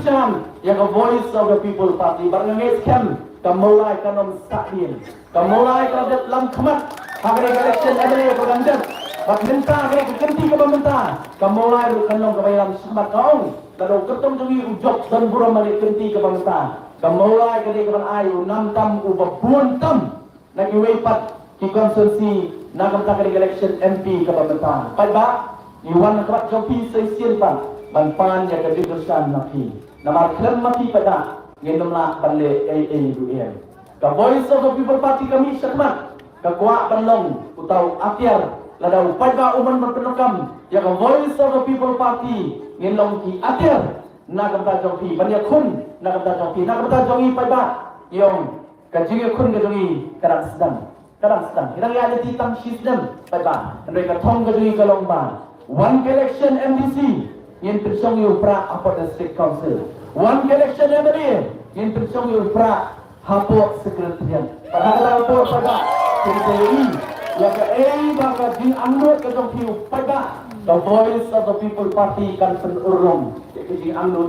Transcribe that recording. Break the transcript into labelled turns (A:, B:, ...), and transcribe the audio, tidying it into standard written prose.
A: Christian yang voice of the people party barangis kem kamulai kanom sakdin kamulai kadet lam khamat hagre election adre proganjat bat minta hagre kenti ke pemerintah kamulai ru kanom ke bayam sabat kaung lalu ketum jungi ujok dan buram balik kenti ke pemerintah kamulai ke ke ayu nam tam u babun tam nagi weipat ki konsensi nakam takre election MP ke pemerintah pai ba iwan kerat jopi seisian pan ban ya ke didosan napi namar klem mati pada ngenomla balle AAUM ka voice of the people party kami syakmat ka kuat banlong utau apiar ladau pada uman berpenukam ya ka voice of the people party ngelong ki apiar na kamta jongpi banya kun na kamta jongpi na kamta jongi pada yong ka jinge kun ka jongi kadang sedang hirang ya ada titang system pada mereka thong ka jongi kalong ba one election MDC yang tersong yu pra apa district council one election MLA yang tersong yu pra hapo sekretariat pada hapo pada sekretari ya ke baka din anut ke jong pada the voice of the people party kan penurung jadi anut